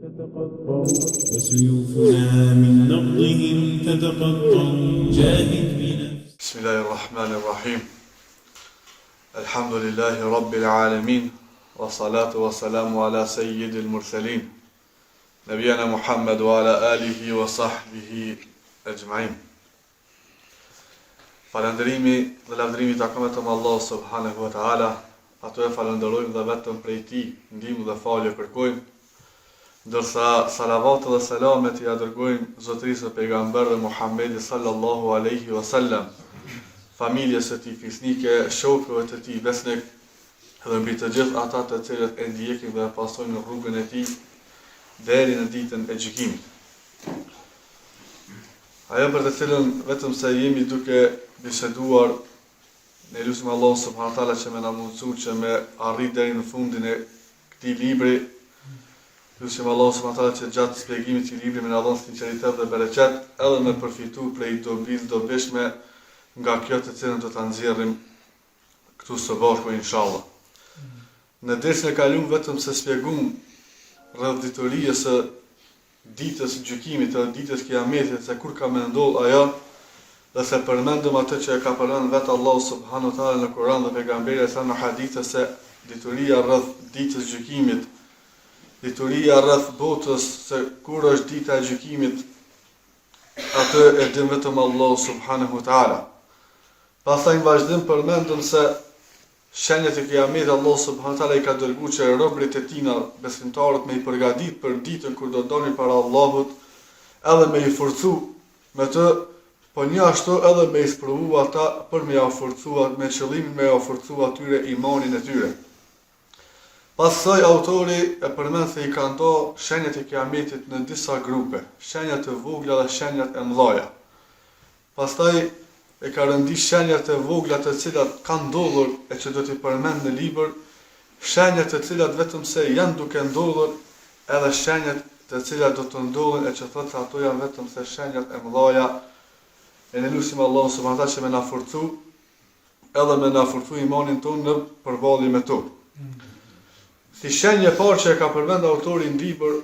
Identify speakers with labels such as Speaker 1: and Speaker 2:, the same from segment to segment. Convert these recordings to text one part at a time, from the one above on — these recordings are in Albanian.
Speaker 1: تتقطع وسيوفنا من نبضهم تتقطع جاهد بنفسك.
Speaker 2: بسم الله الرحمن الرحيم. الحمد لله رب العالمين والصلاة والسلام على سيد المرسلين نبينا محمد وعلى آله وصحبه أجمعين. Falëndërimi dhe lavdërimi takon vetëm Allah subhanahu wa taala, ato e falenderojmë dhe vetëm prej tij ndihmë dhe falje kërkojmë, ndërsa salavatë dhe selamet i dërgojmë zotërisë së pejgamberit Muhammedit sallallahu alaihi wasallam, familjes së tij fisnike, shokëve të tij besnik dhe mbi të gjithë ata të cilët e ndjekin dhe pasojnë rrugën e tij deri në ditën e gjykimit. Ajo për të cilën vetëm se jemi duke biseduar, ne lutim Allahun subhanahu wa taala që më na mundësoj që me arrit deri në fundin e këtij libri. Lutim Allahun subhanahu wa taala që gjatë shpjegimit të librit më na dhon sinqeritet dhe bereqet, edhe me përfitu prej dobishme nga kjo të cilën do ta nxjerrim këtu së bashku inshallah. Në dersën e kaluar vetëm se shpjegum rreth ditorisë së ditës gjykimit, të ditës kiametit, se kur ka me ndodh ajo, dhe se përmendëm atë që e ka përmend vetë Allahu subhanahu wa taala në Kur'an dhe pejgamberi sa në hadithe se dituria rreth ditës gjykimit, dituria rreth botës, se kur është dita e gjykimit, atë e din vetëm Allahu subhanahu wa taala. Pastaj në vazhdim përmendëm se shenjat e kiametit Allahu subhanahu wa taala i ka dërguar që robërit e tina, besimtarët, me i përgatit për ditën kur do dolin para Allahut, edhe me i forcu me të, po një ashtu edhe me i sprovu ata për me ja forcua, me qëllimin me ja forcua atyre imanin e tyre. Pastaj autori e përmend se i ka ndo shenjat e kiametit në disa grupe, shenjat e vogla dhe shenjat e mëdha. Pastaj e ka rëndi shenjat e vogla të cilat kanë ndodhur e që do t'i përmend në libër, shenjat të cilat vetëm se janë duke ndodhur, edhe shenjat të cilat do të ndodhin e që thotë se ato janë vetëm se shenjat e mëdha. E ne lutim Allahun subhanahu wa taala që me na forcu, edhe me na forcu imanin tonë në përballje me to. Si shenjë e parë që e ka përmend autori në libër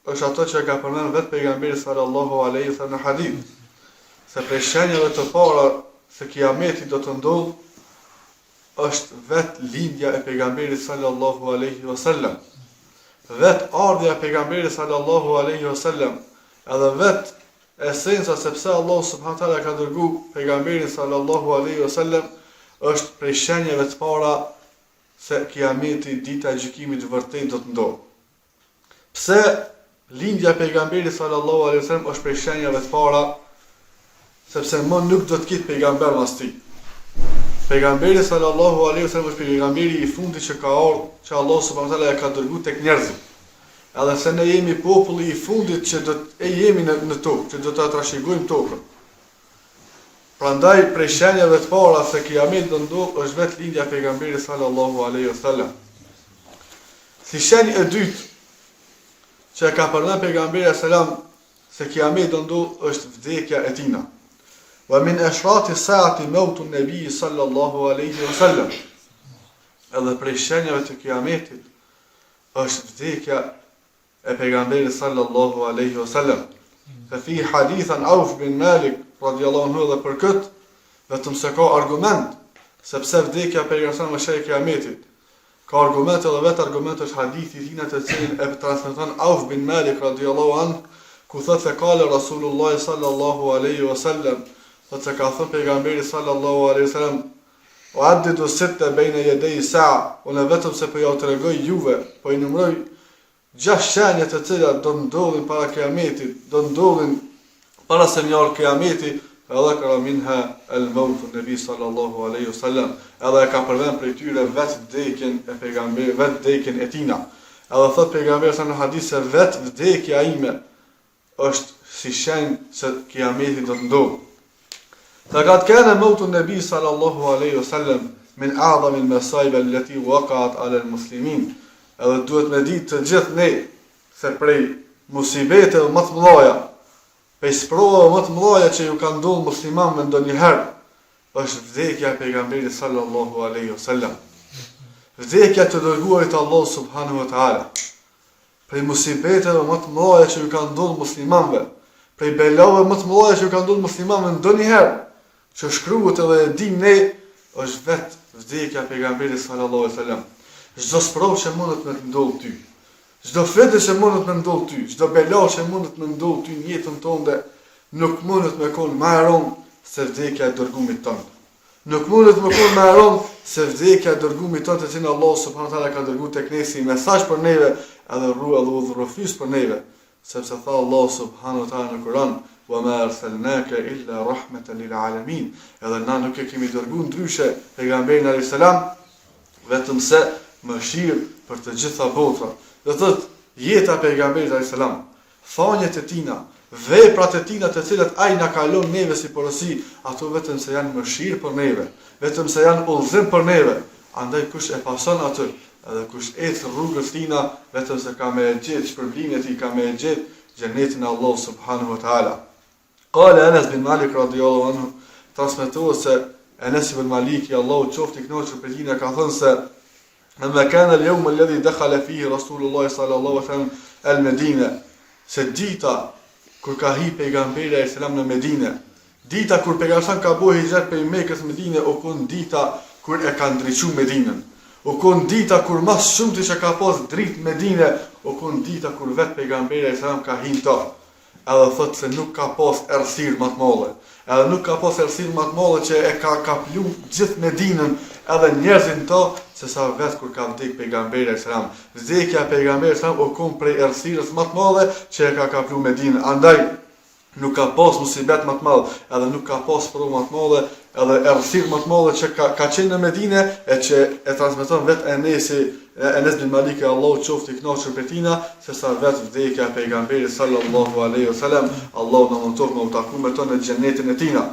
Speaker 2: është ato që e ka përmend vetë pejgamberi sallallahu alaihi wasallam në hadith, se prej shenjave të para se kiameti do të ndodh është vetë lindja e pejgamberit sallallahu alaihi wasallam, vetë ardhja e pejgamberit sallallahu alaihi wasallam, edhe vetë esenca sepse Allah subhanahu wa taala ka dërguar pejgamberin sallallahu alaihi wasallam është prej shenjave të para se kiameti, dita e gjykimit vërtet do të ndodhë. Pse lindja e pejgamberit sallallahu alaihi wasallam është prej shenjave të para? Sepse më nuk do të ketë pejgamber mas tij. Pejgamberi sallallahu alaihi wasallam është pejgamberi i fundit që ka ardhur, që Allah subhanahu wa taala e ka dërguar tek njerëzit. Edhe se ne jemi populli i fundit që do të jemi në tokë, që do ta trashëgojmë tokën. Prandaj prej shenjave të para se kiameti do ndodh është vetë lindja e pejgamberit sallallahu alaihi wasallam. Si shenjë e dytë që ka përmend pejgamberi sallam se kiameti do ndodh është vdekja e tina. Wa min ashrati saati mautu nabi sallallahu alaihi wasallam. Edhe prej shenjave të kiametit është vdekja e pejgamberit sallallahu alaihi wasallam. Fa fi hadithan Auf bin Malik radhiyallahu anhu, dhe për këtë vetëm se ka argument, sepse vdekja e pejgamberit është e kiametit. Ka argument edhe vetë argument është hadithi i tij të cilin e transmeton Auf bin Malik radhiyallahu anhu, ku thotë se ka Rasulullah sallallahu alaihi wasallam, thotë se ka thënë pejgamberi sallallahu alaihi wasallam: "U'addidu sitta bayna yaday sa'a", unë vetëm se po ja tregoj juve, po i numëroj 6 shenjat të cilat do ndodhin para kiametit, do ndodhin para se njërë kiameti, edhe ka minha el-mautu nabi sallallahu alaihi wasallam, edhe ka përmend prej tyre vetë vdekjen e pejgamberit, vetë vdekjen e tina. Edhe thot pejgamberi sa në hadith se vetë vdekja ime është si shenjë se kiameti do të ndodhë. Laqad kana mautu nabi sallallahu alaihi wasallam min a'zami al-masa'ib allati waqa'at 'ala al-muslimin. Edhe duhet me ditë të gjithë ne se prej musibete dhe më të mëdha, prej sprova më të mëdha që ju kanë ndodhur muslimanëve ndonjëherë, është vdekja e pejgamberit sallallahu alaihi wasallam. Vdekja të dërguarit Allah subhanahu wa taala. prej musibeteve më të mëdha që ju kanë ndodhur muslimanëve, prej belave më të mëdha që ju kanë ndodhur muslimanëve ndonjëherë, që shkruhet edhe e dim ne, është vetë vdekja e pejgamberit sallallahu alaihi wasallam. Çdo sprovë që mundet me të ndodhë ty, çdo fetë që mundet me ndodhë ty, çdo bela që mundet me ndodhë ty në jetën tënde, nuk mundet me kon më e rëndë se vdekja e dërgumit tënd. Nuk mundet me kon më e rëndë se vdekja e dërgumit tënd, të cilin Allah subhanahu wa taala ka dërguar tek ne si mesazh për neve, edhe rrugë dhe udhëfis për neve, sepse tha Allah subhanahu wa taala në Kur'an: "Wa ma arsalnaka illa rahmatan lil alamin." Edhe na nuk e kemi dërguar ndryshe pejgamberin alayhis salam vetëm se mëshirë për të gjitha botrat. Do thotë jeta e pejgamberit alayhis salam, thonjet e tina, veprat e tina të cilat ai na ka lënë neve si porosi, ato vetëm se janë mëshirë për neve, vetëm se janë udhëzim për neve. Andaj kush e pason atë, edhe kush ecë rrugës tina, vetëm se ka me gjetë shpërblimin e tij, ka me gjetë xhenetin e Allah subhanahu wa taala. Qala Anas bin Malik radhiyallahu anhu, transmetohet se Anas ibn Malik, Allahu qoftë i kënaqur për tij, ka thënë se لما كان اليوم الذي دخل فيه رسول الله صلى الله عليه وسلم المدينة، se dita kur ka hi pejgamberi alayhis salam në Medinë, dita kur pejgamberi ka bëu hijret prej Mekës në Medinë, u kon dita kur e ka ndriçuar Medinën. U kon dita kur më shumë të që ka pas dritë Medinë, u kon dita kur vet pejgamberi alayhis salam ka hi to. Edhe thot se nuk ka pas errësirë më të madhe. Edhe nuk ka pas errësirë më të madhe që e ka kaplu gjithë Medinën, edhe njerëzin to, se sa vetë kur ka vdek pejgamberi alayhis salam. Vdekja e pejgamberit salam u kon prej errësirës më të madhe që e ka kaplu Medinën. Andaj nuk ka pas musibet më të madh, edhe nuk ka pas provë më të madhe, edhe errësirë më të madhe që ka qenë në Medinë, e që e transmeton vetë Enes bin Malik, Allahu qoftë i kënaqur për tina, se sa vetë vdekja e pejgamberit sallallahu alaihi wasallam, Allahu na mëson me u taku me to në xhenetin e tina.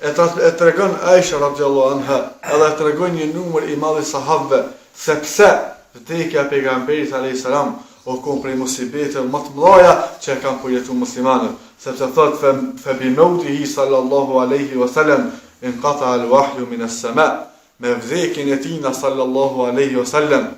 Speaker 2: E tregon Aisha radhiyallahu anha, edhe tregon një numër i madh i sahabëve, sepse vdekja e pejgamberit alayhis salam o kon prej musibete më të mëdha që kanë përjetuar muslimanët, sepse thot fa bi mautihi sallallahu alaihi wasallam inqata al-wahyu min as-sama', me vdekjen e tij sallallahu alaihi wasallam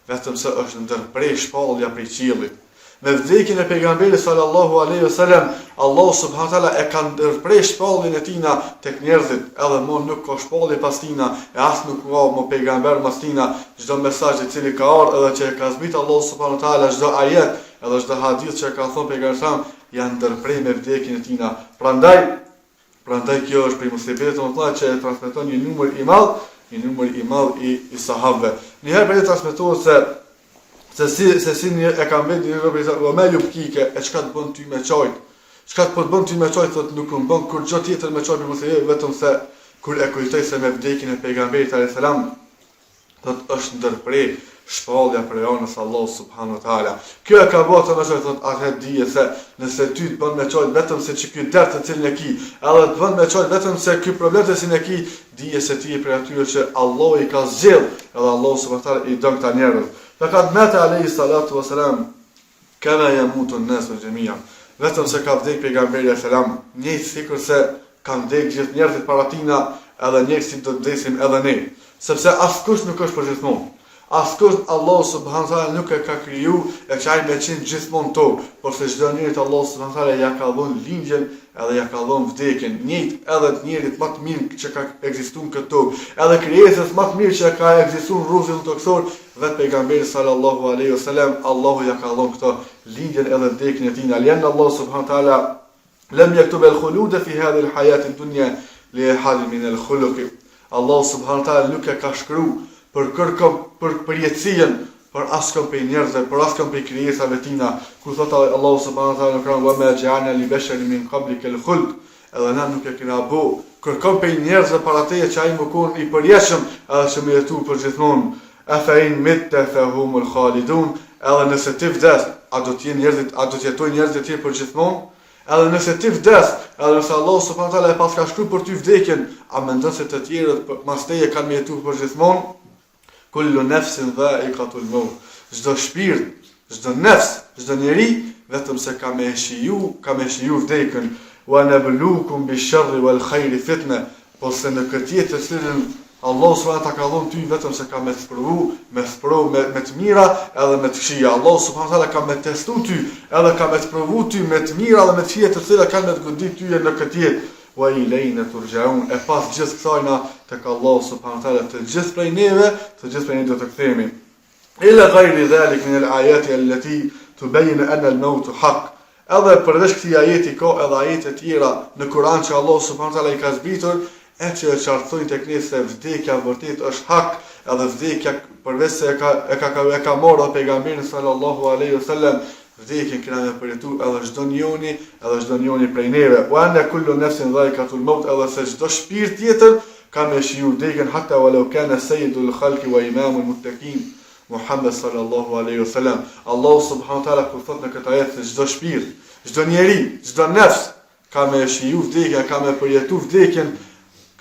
Speaker 2: vetëm se është ndërprej shpallja prej qiellit. Me vdekjen e pejgamberit sallallahu alaihi wasallam, Allah subhanahu wa taala e ka ndërprej shpalljen e tij tek njerëzit, edhe më nuk ka shpallje pas tina, e as nuk ka më pejgamber pas tina. Çdo mesazh i cili ka ardhur edhe që e ka zbrit Allah subhanahu wa taala, çdo ajet edhe çdo hadith që ka thënë pejgamberi janë ndërprej me vdekjen e tij. Prandaj kjo është prej musibeteve më të mëdha që e transmeton një numër i madh i sahabëve. Njëherë për të transmetuar se si e kam vetë një rëbëri, me ljupkike, e qka të bën ty me qajt? Qka të bën ty me qajt, thot nuk më bën kur gjë tjetër me qajt për muslimanët, vetëm se kur e kujtoj se me vdekjen e pejgamberit alayhis salam, thot është ndërprej shpallja për anës Allah subhanahu wa taala. Kjo e ka bërë të më qajt, thot atë dije se nëse ty të bën me qajt vetëm se që ky dert të cilin e ki, edhe të bën me qajt vetëm se ky problem të cilin e ki, dije se ti e për atyre që Allah i ka zgjedh, edhe Allah subhanahu wa taala i don këta njerëz. Fakat mete alayhi salatu wa salam kama yamutu an-nasu jami'an. Vetëm se ka vdek pejgamberi alayhis salam, njëjtë sikur se kanë vdek gjithë njerëzit para tina, edhe njerëzit do të vdesim edhe ne. Sepse askush nuk është për gjithmonë. Askush Allah subhanahu wa taala nuk e ka kriju e çaj me qenë gjithmonë tokë, por se çdo njeri të Allah subhanahu wa taala ja ka dhënë lindjen edhe ja ka dhënë vdekjen, njëjtë edhe të njerit më të mirë që ka ekzistuar në këtë tokë, edhe krijesës më të mirë që ka ekzistuar në rrugën tokësor, vetë pejgamberi sallallahu alaihi wasallam, Allahu ja ka dhënë këtë lindjen edhe vdekjen e tij. Aljan Allah subhanahu wa taala lam yaktub al-khulud fi hadhihi al-hayat ad-dunya li ahad min al-khuluq. Allah subhanahu wa taala nuk e ka shkruar për jetësien, për askëm për njerëzve, për askëm për krijesave tina, ku thot Allah subhanahu wa taala në Kur'an: "Wa ma ja'alna li basharin min qablika al-khuld", edhe na nuk e kena bë kërkon për njerëzve para teje që ai më kon i përjetshëm, edhe që më jetu për gjithmonë. Afa in mitta fa humul khalidun, edhe nëse ti vdes, a do të jetojnë njerëzit e tjerë për gjithmonë? Edhe nëse ti vdes, edhe nëse Allah subhanahu wa taala e pas ka shkruar për ty vdekjen, a mendon se të tjerët mas teje kanë jetuar për gjithmonë? Kullu nafsin dha'iqatul maut. Çdo shpirt, çdo nefs, çdo njeri vetëm se ka me shiju vdekjen. Wa nabluukum bish-sharri wal khairi fitna. Po se në këtë jetë të cilën Allah subhanahu ta ka dhënë ty vetëm se ka me të provu, me të mira edhe me të këqija. Allah subhanahu taala ka me testu ty, edhe ka me të provu ty me të mira dhe me të këqija të cilat kanë me të godit ty në këtë jetë. Wa ilayna turja'un. E pas gjithë kësajna tek Allah subhanahu taala, të gjithë prej neve, të gjithë prej ne do të kthehemi. Ila ghayri dhalik min al-ayati allati tubayyin anna al-maut haqq. Edhe përveç këtij ajeti ka edhe ajete tjera në Kur'an që Allah subhanahu taala i ka zbritur, e që e qartësojnë tek ne se vdekja vërtet është hak, edhe vdekja përveç se e ka marrë pejgamberi sallallahu alaihi wasallam, vdekjen kena me përjetu edhe çdo njeri prej neve. Wa anna kullu nafsin dha'iqatul maut, edhe se çdo shpirt tjetër ka me shiju vdekjen, hatta walau kana sayyidul khalqi wa imamul muttaqin Muhammed sallallahu alaihi wasallam. Allah subhanahu taala kur thot në këtë ajet se çdo shpirt, çdo njeri, çdo nefs ka me shiju vdekjen, ka me përjetu vdekjen.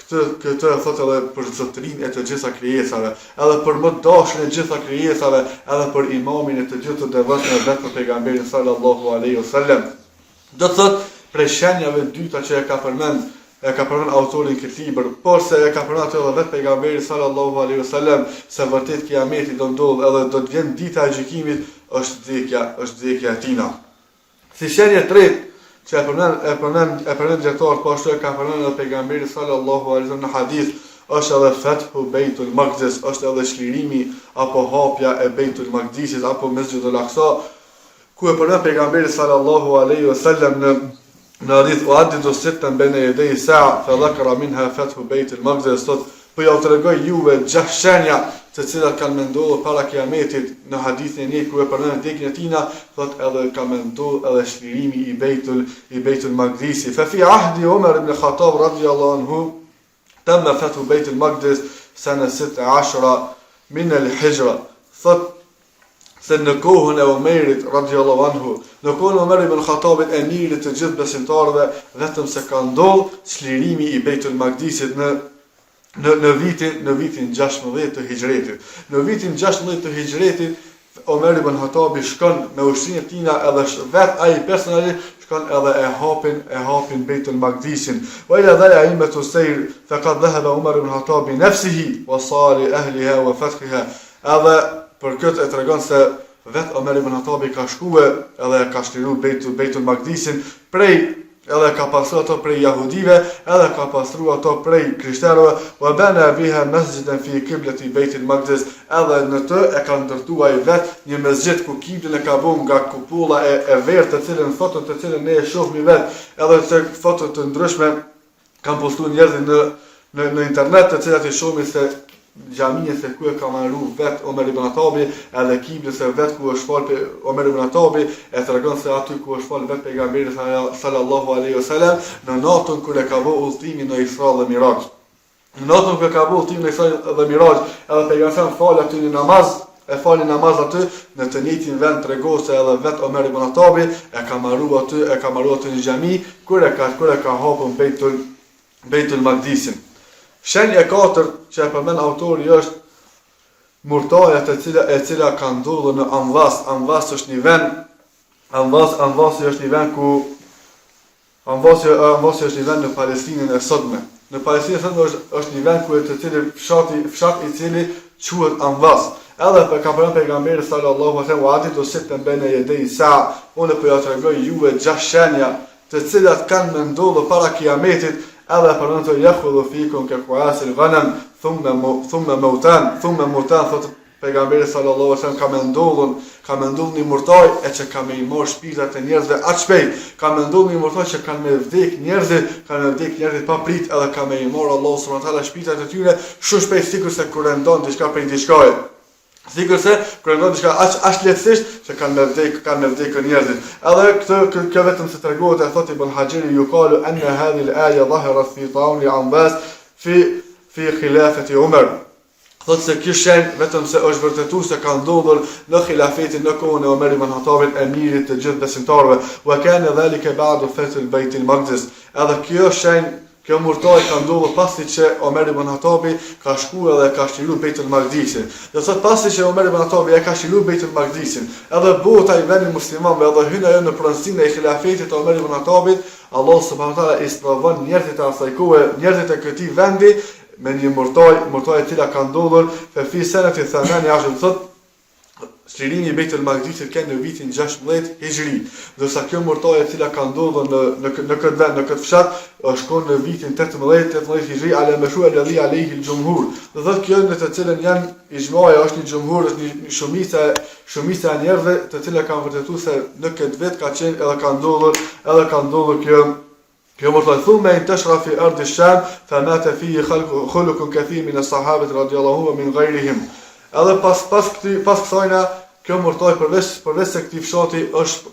Speaker 2: Këtë e thot edhe për zotërinë e të gjitha krijesave, edhe për më dashën e gjitha krijesave, edhe për imamin e të gjithë të devotshëm vetë për pejgamberin sallallahu alaihi wasallam. Do thot për shenjave dyta që e ka përmend autori i këtij libri, por se e ka përmendur edhe vetë pejgamberi sallallahu alaihi wasallam se vërtet kiameti do ndodh edhe do të vjen dita e gjykimit, është vdekja e tina. Si shenjë e tretë që e përmend dietar, po ashtu e ka përmendur edhe pejgamberi sallallahu alaihi wasallam në hadith, është edhe Fathu Beitul Maqdis, është edhe çlirimi apo hapja e Beitul Maqdisit apo Mesjidul Aqsa, ku e përmend pejgamberi sallallahu alaihi wasallam në hadith uaddidu sittan bayna yaday sa'a fa dhakara minha Fathu Beitul Maqdis, po ja tregoj juve 6 shenja të cilat kanë menduar para kiametit në hadithin e njëjtë ku e përmend vdekjen e tina, thot edhe ka menduar edhe çlirimi i Beitul Maqdisi. Fa fi ahdi Umar ibn Khattab radiyallahu anhu tamma fathu Beitul Maqdis sana 16 min al-Hijra. Thot se në kohën e Umerit radiyallahu anhu, në kohën e Umar ibn Khattabit, emirit të gjithë besimtarëve, vetëm se ka ndodhur çlirimi i Beitul Maqdisit në vitin 16 të Hijretit. Në vitin 16 të Hijretit, Omer ibn Khattabi shkon me ushtrinë e tina, edhe vet ai personalisht shkon edhe e hapin Beitul Maqdisin. Wa ila dhalika aimatu sayr faqad dhahaba Umar ibn Khattabi nafsihi wa sali ahliha wa fathiha. Edhe për këtë e tregon se vet Omer ibn Khattabi ka shkuar edhe ka shtruar Beitul Maqdisin edhe ka pastruar ato prej jahudive, edhe ka pastruar ato prej krishterëve, wa bana biha masjidan fi qiblati Beitul Maqdis, edhe në të e ka ndërtuar vet një mesxhit ku kiblën e ka bën nga kupulla e vertë, të cilën foton të cilën ne e shohim vet, edhe se foto të ndryshme kanë postuar njerëzit në internet, të cilat e shohim se xhamia se ku e ka marrë vet Omer ibn Khattabi, edhe kiblën se vet ku është fal Omer ibn Khattabi, e tregon se aty ku është fal vet pejgamberi sallallahu alaihi wasallam në natën kur e ka vë udhëtimin në Isra dhe Miraj. Në natën kur e ka vë udhëtimin në Isra dhe Miraj, edhe pejgamberi fal aty në namaz, e fali namaz aty në të njëjtin vend, tregon se edhe vet Omer ibn Khattabi e ka marrë aty në xhami kur e ka hapur Beitul Maqdisin. Shenja e katërt që e përmend autori është murtaja e cila ka ndodhur në Anvas. Anvas është një vend, Anvasi është një vend ku Anvasi është një vend në Palestinën e sotme. Në Palestinën e sotme është një vend ku të cili fshat i cili quhet Anvas. Edhe ka përmend pejgamberi sallallahu alaihi wasallam aditu sittan bayna yaday sa'a, unë po ja tregoj juve 6 shenja të cilat kanë më ndodhur para kiametit. Edhe përmend të yakhudhu fikum ka qasil ghanam thumma mautan thot pejgamberi sallallahu alaihi wasallam ka mendon një murtaj e që ka me i marr shpirtat e njerëzve aq shpejt, ka mendon një murtaj që kanë me vdek njerëzit pa prit, edhe ka me i marr Allahu subhanahu wa taala shpirtat e tyre shumë shpejt, sikurse kur e ndon diçka prej diçkaje. Sikurse kur e ndon diçka aq lehtësisht që kanë me vdekë njerëzit. Edhe këtë vetëm se tregohet e thotë Ibn Hajeri yuqalu anna hadhihi al-aya dhaharat fi ta'un Anbas fi khilafati Umar. Thotë se kjo shenjë vetëm se është vërtetuar se ka ndodhur në khilafetin në kohën e Omer ibn Khattabit, emirit të gjithë besimtarëve, wa kana dhalika ba'da fath al-Beitul Maqdis. Edhe kjo shenjë, kjo murtaj ka ndodhur pasi që Omer ibn Khattabi ka shkuar dhe ka shtruar Beitul Maqdisin. Do thotë pasi që Omer ibn Khattabi e ka shtruar Beitul Maqdisin, edhe bota i vendit muslimanëve edhe hyn ajo në pronësinë e khilafetit të Omer ibn Khattabit, Allah subhanahu wa taala i sprovon njerëzit e asaj kohe, njerëzit e këtij vendi me një mërtoj e cila ka ndodhur fe fi seneti thamani ashtë thot çlirimi i Bejtul Maqdisit ka në vitin 16 Hijri. Ndërsa kjo mërtoj e cila ka ndodhur në këtë vend, në këtë fshat, shkon në vitin 18 Hijri, ala meshu alladhi alayhi al-jumhur. Do thotë kjo në të cilën janë ijmaja është një jumhur, është një shumica e njerëzve të cilët kanë vërtetuar se në këtë vit ka qenë edhe ka ndodhur kjo mërtoj. Thumma intashra fi ardi Sham famata fihi khuluqun kathir min as-sahabati radiyallahu min ghayrihim. Edhe pas kësajna, kjo mërtoj përveç se këtij fshati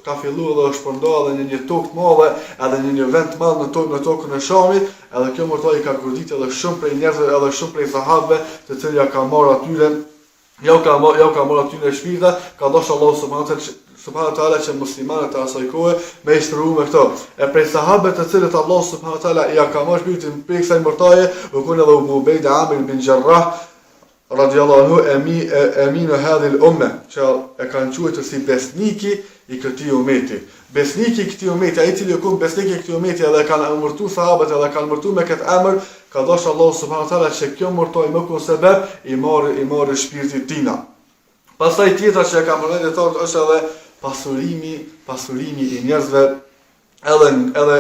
Speaker 2: ka filluar dhe është përndarë edhe në një tokë të madhe, edhe në një vend të madh në tokën e Shamit, edhe kjo mërtoj ka godit edhe shumë prej njerëzve, edhe shumë prej sahabëve, të cilë ja ka marrë atyre, ka marrë atyre shpirta, ka dashur Allahu subhanahu wa taala që muslimanët e asaj kohe me instruu me këto. E prej sahabëve të cilët Allahu subhanahu wa taala ja ka marrë shpirtin prej kësaj mërtoje, u kon edhe Abu Ubeida Amir bin Jarrah radiallahu anhu eminu hadhi l-umme, që e kanë quajtur si besniki i këtij umeti. Besniki i këtij umeti, ai i cili u besniki i këtij umeti edhe kanë emërtuar sahabët edhe kanë emërtuar me këtë emër, ka dashur Allahu subhanahu wa taala që kjo mërtoj më kon sebeb i marrë shpirtit tina. Pastaj tjetra që e ka përmendur dietar është edhe pasurimi i njerëzve, edhe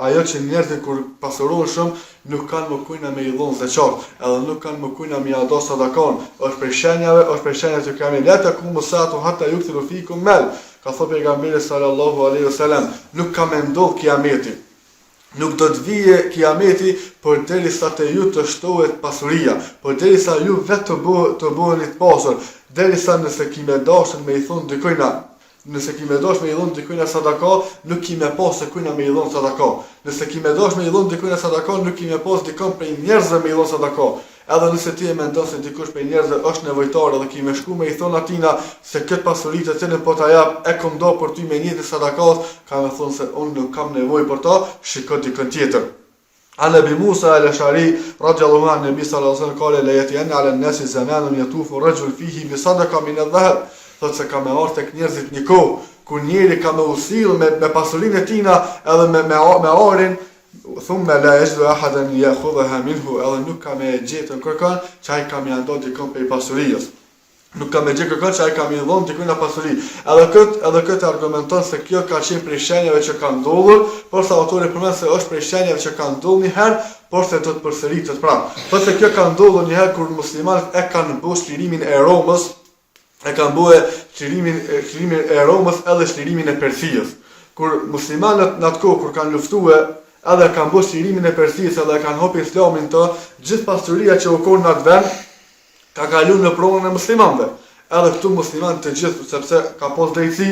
Speaker 2: ajo që njerëzit kur pasurohen shumë nuk kanë më kujna me i dhonë zeqat, edhe nuk kanë më kujna me i ado sadakan, është prej shenjave që kemi leta ku musatu hatta yukthiru fikum mal, ka thënë pejgamberi sallallahu alaihi wasallam, nuk ka me ndodh kiameti. Nuk do të vije kiameti përderisa te ju të shtohet pasuria, përderisa ju vetë të bëheni të pasur, derisa nëse kime dashur me i thonë dikujna, nëse kime dosh me i dhon dikujna sadaka, nuk kime pas se kujna me i dhon sadaka. Nëse kime dosh me i dhon dikujna sadaka, nuk kime pas dikon prej njerëzve me i dhon sadaka. Edhe nëse ti e mendon se dikush prej njerëzve është nevojtar dhe kime shku me i thon atina se këtë pasuri të cilën po ta jap e kam do për ty me një të sadakas, ka me thonë se unë nuk kam nevojë për ta, shiko dikon tjetër. An Abi Musa al-Ash'ari radiyallahu anhu nabi sallallahu alaihi wasallam qala la yati'anna 'ala an-nasi zamanun yatufu ar-rajul fihi bi sadaqa min adh-dhahab. Thotë se ka me ardhur tek njerëzit një kohë ku njeri ka me usill me pasurinë e tina edhe me arin, thumma la yajidu ahadan ya'khudha minhu, edhe nuk ka me gjetën kërkon që ai ka me ndodhi dikon prej pasurisë. Nuk ka me gjetë kërkon që ai ka me dhënë dikon nga pasuri. Edhe këtë argumenton se kjo ka qenë prej shenjave që kanë ndodhur, por sa autori përmend se është prej shenjave që kanë ndodhur një herë, por se do të përsëritet prapë. Por se kjo ka ndodhur një herë kur muslimanët e kanë bërë shlirimin e Romës, e kanë bue shlirimin e Romës edhe shlirimin e Persisë. Kur muslimanët në atë kohë kur kanë luftuar, edhe kanë bue shlirimin e Persisë edhe kanë hapur islamin të, gjithë pasuria që u kon në atë vend ka kaluar në pronën e muslimanëve. Edhe këtu muslimanët të gjithë, sepse ka pas drejtësi,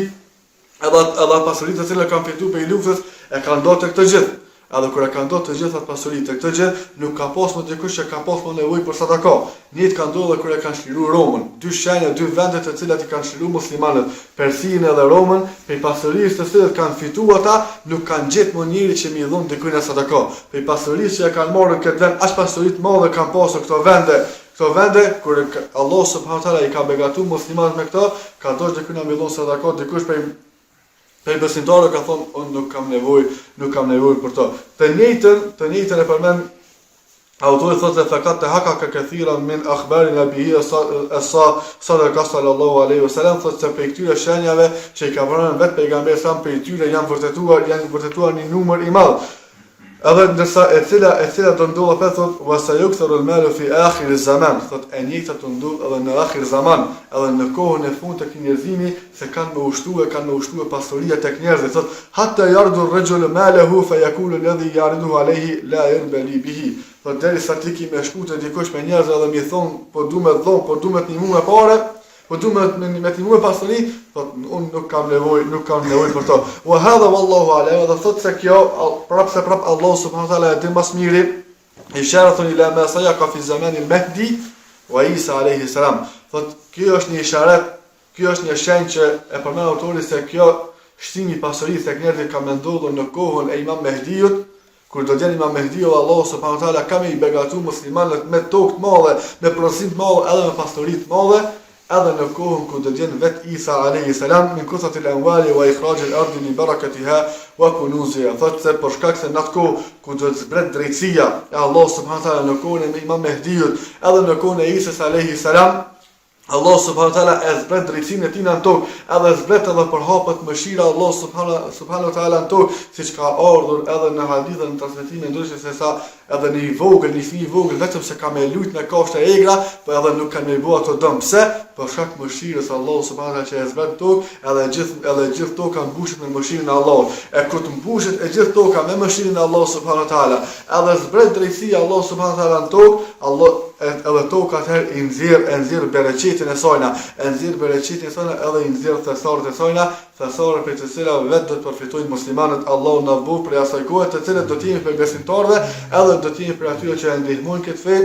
Speaker 2: edhe pasuritë të cilat kanë fituar për luftës e kanë dhënë të këtë gjithë. Edhe kur e kanë dhënë të gjithat pasuritë të këtë gjithë, nuk ka pas më dikush që ka pas më nevojë për sadaka. Njëjtë ka ndodhur kur e kanë shliruar Romën. Dy shenja, dy vende të cilat i kanë shliruar muslimanët, Persinë edhe Romën, për pasurisë të cilat kanë fituar ata, nuk kanë gjetë më njëri që mi dhon dikujt sadaka. Për pasurisë që e kanë marrë këtë vend, as pasuri të mëdha kanë pasur këto vende kur Allah subhanahu wa taala i ka begatuar muslimanët me këto, ka dashur dikujt mi dhon sadaka, dikush për besimtarë ka thonë, unë nuk kam nevojë për to. Të njëjtën e përmend autori thotë se fakat të haka ka kathiran min akhbarin nabihi sallallahu alaihi wasallam, thotë se për këtyre shenjave që i ka vënë vetë pejgamberi sa për tyre janë vërtetuar një numër i madh. Edhe ndërsa e cila do ndodhë për thotë wasayuktharu al-malu fi akhir az-zaman, thotë e njëjta do ndodhë edhe në akhir zaman, edhe në kohën e fundit të këtij njerëzimi se kanë me ushtruar pasuria tek njerëzit, thotë hatta yardu ar-rajulu malahu fa yaqulu alladhi yaridu alayhi la yarbali bihi. Thotë derisa ti ki me shkutë dikush me njerëz edhe mi thon po duhet të një muaj parë, po duhet me të muaj pasuri, thotë unë nuk kam nevojë për to. Wa hadha wallahu a'lam, dhe thotë se kjo prapë Allah subhanahu wa taala e din më miri, isharatun ila ma sayaqa fi zaman al-Mahdi wa Isa alayhi salam. Thotë kjo është një isharet, kjo është një shenjë që e përmend autori se kjo shtimi i pasurisë tek njerëzit ka ndodhur në kohën e Imam Mehdiut, kur do vjen Imam Mehdiu, Allah subhanahu wa taala ka më i begatuar muslimanët me tokë të mëdha, me pronësi të mëdha edhe me pasuri të mëdha. edhe në kohën ku do t'jen vet Isa alayhi salam min kusatil amwali wa ikhraj al-ardi min barakatiha wa kunuziha. Thotë se për shkak se në atë kohë ku do të zbret drejtësia e Allah subhanahu wa taala në kohën e Imam Mehdiut, edhe në kohën e Isa alayhi salam, Allah subhanahu wa taala e zbret drejtsinë e tij në tokë, edhe zbret edhe përhapet mëshira Allah subhanahu wa taala në tokë, siç ka ardhur edhe në hadithe në transmetime ndryshe se sa edhe në i vogël, një fëmijë i vogël vetëm se ka me lut në kafshë e egra, po edhe nuk kanë me bëu ato dëm. Pse? Për shkak mëshirës Allah subhanahu wa taala që e zbret tokë, edhe gjithë toka mbushet me mëshirën e Allahut. E kur të mbushet e gjithë toka me mëshirën e Allah subhanahu wa taala, edhe zbret drejtësia Allah subhanahu wa taala në tokë, Allah edhe toka atëherë i nxjerr bereqetin e sojna, edhe i nxjerr thesaret e sojna, thesare për të cilat vetë do të përfitojnë muslimanët. Allahu na bëj për asaj kohe të cilët do të jemi për besimtarëve, edhe do të jemi për atyre që e ndihmojnë këtë fe,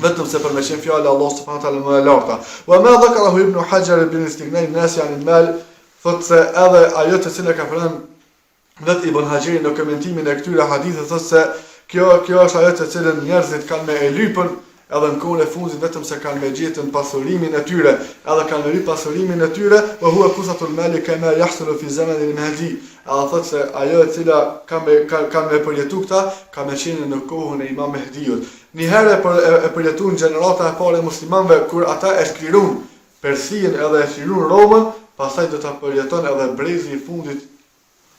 Speaker 2: vetëm se për me qenë fjallë Allah subhanahu wa taala më e larta. Wa ma dhakarahu Ibn Hajar ibn Istighnai an-nas an al-mal, thotë se edhe ajo të cilën ka përmend vetë Ibn Hajari në komentimin e këtyre hadithe, thotë se kjo është ajo të cilën njerëzit kanë me e lypën, edhe në kohën e fundit vetëm se kanë me gjetën pasurimin e tyre, edhe kanë me lyp pasurimin e tyre, wa huwa qusatul mali kama yahsulu fi zaman al-mahdi. Edhe thotë se ajo e cila kanë me përjetu këta, ka me qenë në kohën e Imam Mehdiut. Një herë e përjetun gjenerata e parë e muslimanëve, kur ata e shkrirun Persin edhe e shkrirun Romën, pastaj do ta përjeton edhe brezi i fundit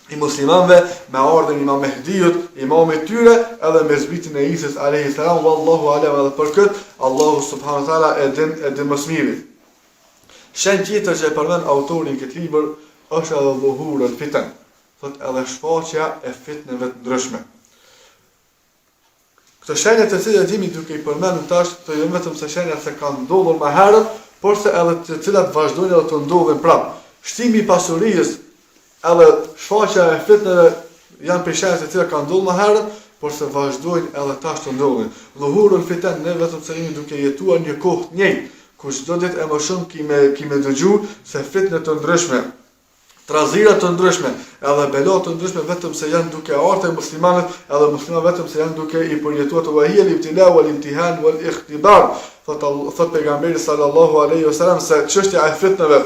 Speaker 2: i muslimanëve me ardhen Imam Mehdiut, imamit tyre, edhe me zbritin e Isës alayhi salam. Wallahu alam, edhe për këtë Allahu subhanahu wa taala e din më së miri. Shenjë tjetër që e përmend autori në këtë libër është edhe dhuhurul fitan, thotë edhe shfaqja e fitneve të ndryshme. Këto shenjat të cilat jemi duke i përmendur tash, të jo vetëm se shenjat se kanë ndodhur më herët, por se edhe të cilat vazhdojnë edhe të ndodhin prapë. Shtimi i pasurisë edhe shfaqja e fitneve janë për shenjat të cilat kanë ndodhur më herët, por se vazhdojnë edhe tash të ndodhin. Dhuhurul fitan, ne vetëm se jemi duke jetuar një kohë të njëjtë, ku çdo ditë e më shumë kime dëgju se fitne të ndryshme, trazira të ndryshme, edhe bela të ndryshme vetëm se janë duke ardhur muslimanët, edhe muslimanët vetëm se janë duke i përjetuar wa hiya al-ibtila wal-imtihan wal-ikhtibar. Thot pejgamberi sallallahu alaihi wasallam se çështja e fitneve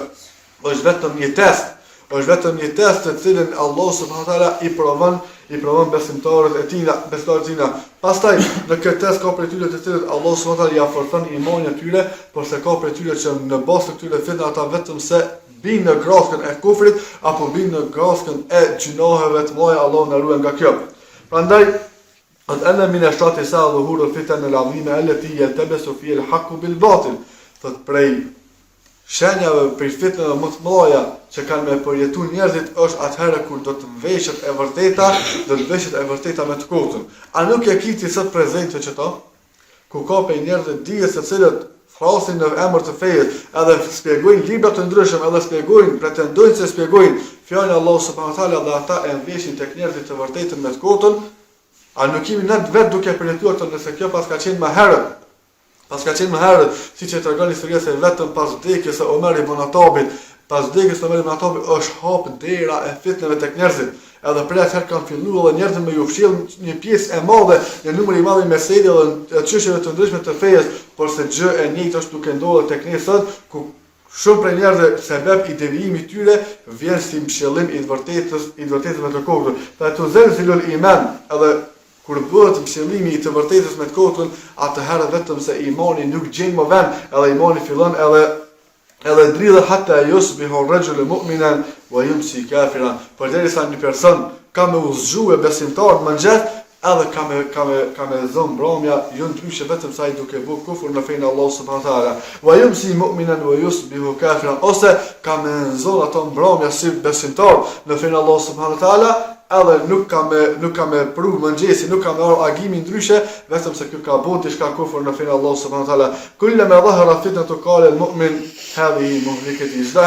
Speaker 2: është vetëm një test, të cilin Allah subhanahu wa taala i provon besimtarët e tina. Pastaj në këtë test ka për tyre të cilët Allah subhanahu wa taala ja forcon imanin e tyre, por se ka për tyre që në bazë të këtyre fitnave ata vetëm se binë në graskën e kufrit apo binë në graskën e gjinoheve të mëdha. Allah na ruaj nga kjo. Prandaj أن من أشراط ساعة ظهور الفتن العظيمة التي يلتبس فيها الحق بالباطل. Thot prej shenjave për fitnave më të mëdha që kanë me përjetu njerëzit është atëherë kur do të veshët e vërteta me të kotën. A nuk e kiti sot prezente që to? Ku ka për njerëzit dijes të cilët thrasin në emër të fejes, edhe shpjegojnë libra të ndryshëm, edhe shpjegojnë, pretendojnë se shpjegojnë fjalën e Allahut subhanahu wa taala dhe ata e veshin tek njerëzit të vërtetën me të kotën. A nuk kemi në vetë duke përjetuar të nëse kjo pas ka qenë më herët, siç e tregon historia se vetëm pas vdekjes së Omer ibn Khattabit, është hap dera e fitneve tek njerëzit. Edhe për atë kanë filluar edhe njerëzit me ju fshill një pjesë e madhe, një numër i madh i meselë dhe çështjeve të ndryshme të fesë, por se gjë e njëjtë është duke ndodhur tek ne sot, ku shumë prej njerëzve sebeb i devijimit tyre vjen si mbëshllim i vërtetës me të kotën. Pra tu zelzilul iman, edhe kur bëhet mbëshllimi i të vërtetës me të kotën, atëherë vetëm se imani nuk gjen më vend, edhe imani fillon edhe dridhet hatta yusbihu ar-rajulu mu'minan wa yumsi kafiran. Përderisa një person ka me uzgjuar besimtar më gjatë, edhe ka me zon mbrëmja, jo ndryshe vetëm sa ai duke bërë kufur në fenë Allah subhanahu wa taala. Wa yumsi mu'minan wa yusbihu kafiran, ose ka me zon ato mbrëmja si besimtar në fenë Allah subhanahu wa taala, edhe nuk ka me pru mëngjesi, nuk ka me orë agimi ndryshe, vetëm se kjo ka bërë diçka kufur në fenë Allah subhanahu wa taala. Kullama dhahara fitnatu qala al-mu'min hadhihi muhlikati. Çdo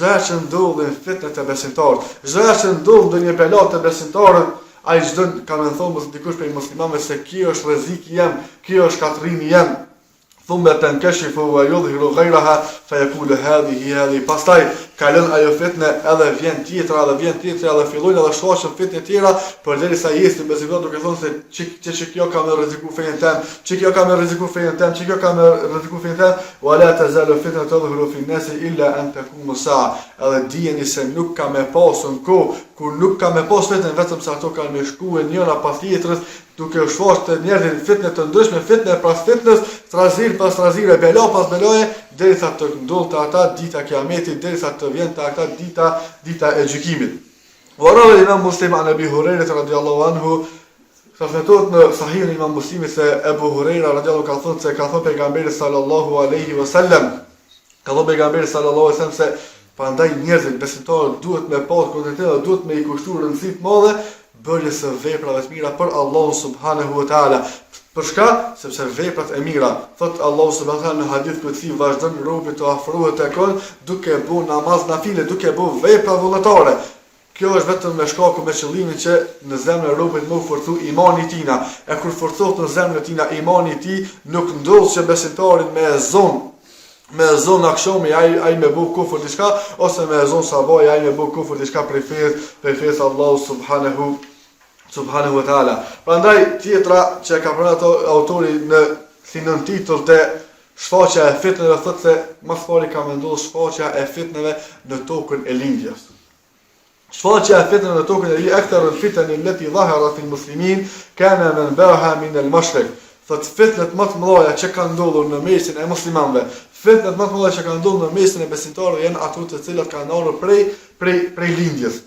Speaker 2: herë që ndodhin fitnet e besimtarit, çdo herë që ndodh ndonjë bela të besimtarit, ai çdo ka më thonë dikush prej muslimanëve se kjo është rreziku jam, kjo është katrimi jam. Thumma tankashifu wa yudhiru ghayraha fa yaqulu hadhihi. Pastaj kalon ajo fitnë, edhe vjen tjetra, edhe fillojnë edhe shfaqen fitnë tjera, përderisa jesi besimtar duke thonë se ç'i kjo ka më rreziku fenë tem, ç'i kjo ka më rreziku fenë tem, ç'i kjo ka më rreziku fenë tem, wala tazalu fitnatu tadhhuru fi an-nas illa an takunu sa'a. Edhe dijeni se nuk ka më pasur kohë kur nuk ka më pas fitnë, vetëm se ato kanë më shkuar njëra pas tjetrës, duke u shfaqur njerëzit fitnë të ndryshme, fitnë pas fitnës, strazir pas strazire, bela pas belaje, derisa të ndodhte ata dita e Kiametit, derisa të vjen te ata dita e gjykimit. Warawi Imam Muslim an Abi Hurairah radhiyallahu anhu, transmetohet në Sahihun e Imam Muslimit se Abu Huraira radhiyallahu ka thënë se ka thënë pejgamberi sallallahu alaihi wasallam, se prandaj njerëzit besimtarë duhet me pas koncentrime, duhet me i kushtuar rëndësi të madhe bërjes së veprave të mira për Allahun subhanahu wa taala. Për shka? Sepse veprat e mira, thot Allahu subhanahu wa taala në hadith qudsi, vazhdon robi të afrohet tek on duke bu namaz nafile, duke bu vepra vullnetare. Kjo është vetëm me shkaku me qëllimin që në zemrën e robit më forcu imani i tij. E kur forcohet në zemrën e tij imani i tij, nuk ndodh që besimtarin me zonë akshomi, ai me bu kufur diçka, ose me zonë sabaj, ai me bu kufur diçka prej fesë Allahu subhanahu wa taala. Prandaj tjetra që ka pranuar autori në nën titull të shfaqja e fitnëve, thotë se më fali ka menduar shfaqja e fitnëve në tokën e lindjes. Shfaqja e fitnëve në tokën e lindjes, akthar al-fitan allati dhaharat fi al-muslimin kana manbaha min al-mashriq. Thotë fitnët më të mëdha që kanë ndodhur në mesin e muslimanëve, fitnët më të mëdha që kanë ndodhur në mesin e besimtarëve janë ato të cilat kanë ardhur prej lindjes.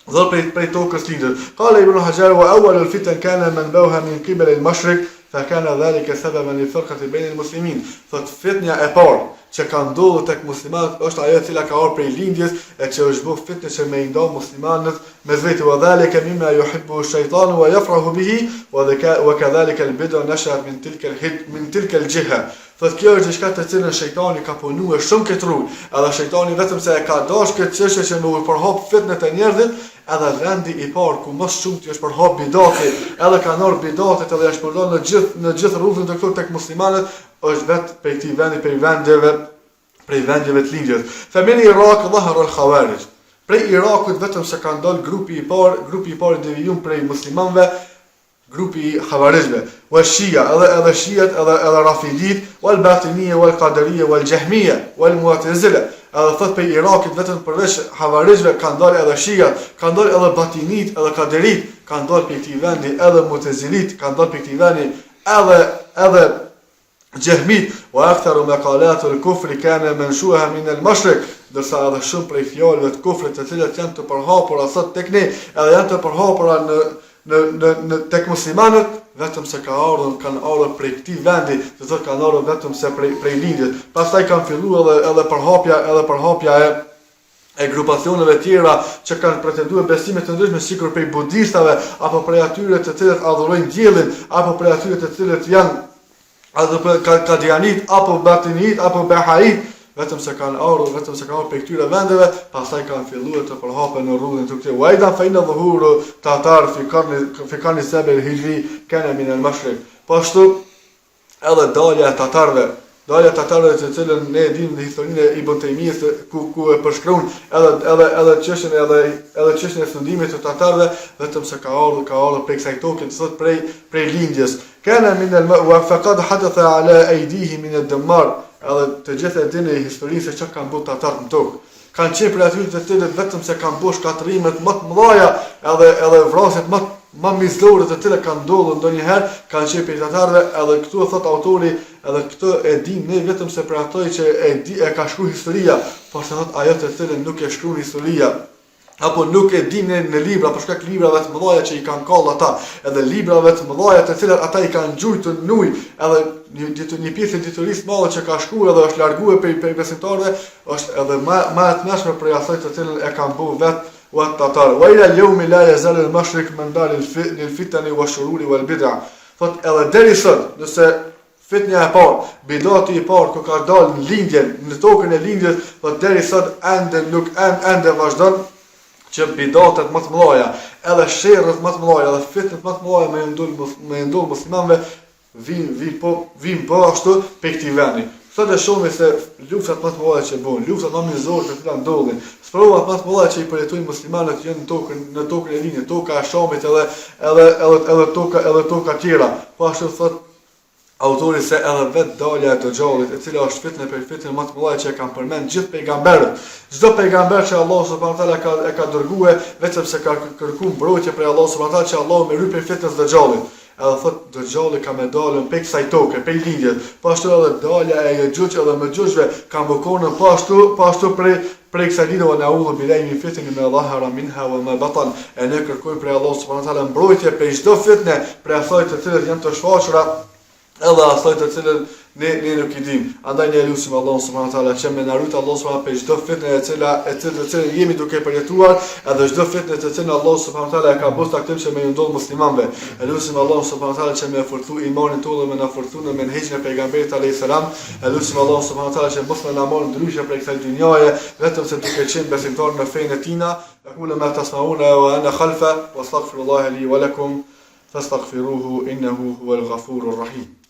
Speaker 2: Dhe prej tokës lindjes. Qala Ibn Hajar wa awwal al-fitan kana manbaha min qibal al-mashriq fa kana dhalika sababan li farqati bayna al-muslimin. Thotë fitnja e parë që ka ndodhur tek muslimanët është ajo e cila ka ardhur prej lindjes e që është bërë fitnë që me i nda muslimanët me vetë wa dhalika mimma yuhibbu ash-shaytanu wa yafrahu bihi wa kadhalika al-bid'a nashat min tilka al-jiha. Thotë kjo është diçka të cilën shejtani ka punuar shumë këtë rrugë, edhe shejtani vetëm se e ka dashur këtë çështje që më përhap fitnat e njerëzit, edhe vendi i parë ku më shumë ti është përhap bidati, edhe kanë ardhur bidatet edhe është përdorur në gjithë rrugën e këtu tek muslimanët, është vetë prej këtij vendi, prej vendeve të lindjes. Familja e Irak dhahara al-Khawarij. Prej Irakut vetëm se ka ndal grupi i parë devijum prej muslimanëve, grupi i Khawarijve, wa Shia, edhe Shiat, edhe Rafidit, wal Batiniya, wal Qadariyya, wal Jahmiyya, wal Mu'tazila. Edhe thot për Irakit vetëm përveç Khawarijve kanë dalë edhe Shiat, kanë dalë edhe Batinit, edhe Qaderit, kanë dalë për këtij vendi edhe Mu'tazilit, kanë dalë për këtij vendi edhe Jahmit, wa aktharu maqalat al-kufr kana manshuha min al-mashriq. Dërsa edhe shumë prej fjalëve të kufrit të cilat janë të përhapura sot tek ne, edhe janë të përhapura në tek muslimanët, vetëm se kanë ardhur prej këtij vendi, do thotë kanë ardhur vetëm se prej lindjes. Pastaj kanë filluar edhe përhapja e grupacioneve tjera që kanë pretenduar besime të ndryshme, sikur prej budistave apo prej atyre të cilët adhurojnë diellin, apo prej atyre të cilët janë Kadianit apo Batinit apo Bahait, vetëm se kanë ardhur prej këtyre vendeve, pastaj kanë filluar të përhapen në rrugën e këtij. Waidan fa inna dhuhuru tatar fi qarni sab'il hijri kana min al-mashriq. Po ashtu edhe dalja e tatarëve të cilën ne e dimë në historinë e Ibn Taymijës ku e përshkruan edhe çështjen e fundimit të tatarëve, vetëm se ka ardhur prej kësaj toke, thot prej lindjes. Kana min wa faqad hadatha ala aydihi min ad-dammar. Edhe të gjithë e dini historinë se çka kanë bërë tatarët në tokë. Kanë qenë për aty të cilët vetëm se kanë bërë shkatrimet më të mëdha, edhe vrasjet më mizlore të cilat kanë ndodhur ndonjëherë, kanë qenë për tatarëve, edhe këtu thot autori, edhe këtë e dimë ne vetëm se për ato që e ka shkruar historia, por se thot ajo të cilën nuk e shkruan historia, apo nuk e dinë në libra, për shkak librave të mëdha që i kanë kallë ata, edhe librave të mëdha të cilat ata i kanë gjujtur në ujë, edhe një pjesë e ditorisë të madhe që ka shkruar edhe është larguar prej besimtarëve, është edhe më e tmeshme prej asaj të cilën e kanë bërë vetë tatar. Wa ila al-yawmi la yazal al-mashriq man bal lil-fitani wash-shururi wal-bid'a. Thot edhe deri sot, nëse fitnja e parë, bidati i parë ku ka dalë në lindjen, në tokën e lindjes, thot deri sot ende vazhdon që bidatet më të mëdha, edhe sherrët më të mëdha, edhe fitnat më të mëdha me ndul muslimanëve vin po ashtu pe këtij vendi. Sot e shohim se luftat më të mëdha që bëhen, luftat më mizore të cilat ndodhin, sprovat më të mëdha që i përjetojnë muslimanët janë në tokën e linjë, toka e Shamit edhe toka tjera. Po ashtu thot autori se edhe vetë dalja e Dajjalit, e cila është fitnë për fitnë më të mëdha që e kanë përmend gjithë pejgamberët. Çdo pejgamber që Allah subhanahu wa taala ka dërguar, vetëm se ka kërkuar mbrojtje prej Allah subhanahu wa taala që Allah më ryp për fitnën e Dajjalit. Edhe thot Dajjali ka me dalën pe kësaj toke, pe lindjes. Po ashtu edhe dalja e Yajjuj edhe Majjuj kanë bëkonën po ashtu prej kësaj lidhje wa na'udhu billahi min fitnin ma dhahara minha wa ma batan. E ne kërkojmë prej Allah subhanahu wa taala mbrojtje prej çdo fitne, prej asaj të cilët janë të shfaqura edhe asaj të cilën ne nuk i dim. Andaj ne lutim Allahun subhanahu wa taala që më na rrit Allah subhanahu për çdo fitnë e cilën jemi duke përjetuar, edhe çdo fitnë të cilën Allah subhanahu wa taala ka bërë taktim që më ndodh muslimanëve. E lutim Allahun subhanahu wa taala që më forcu imanin tonë dhe më na forcu në menhejin e pejgamberit alayhis salam. E lutim Allahun subhanahu wa taala që mos na marrë ndryshe prej kësaj dynjaje, vetëm se duke qenë besimtar në fenë e tina. Aqulu ma tasma'una wa ana khalfa wastaghfirullaha li wa lakum fastaghfiruhu innahu huwal ghafurur rahim.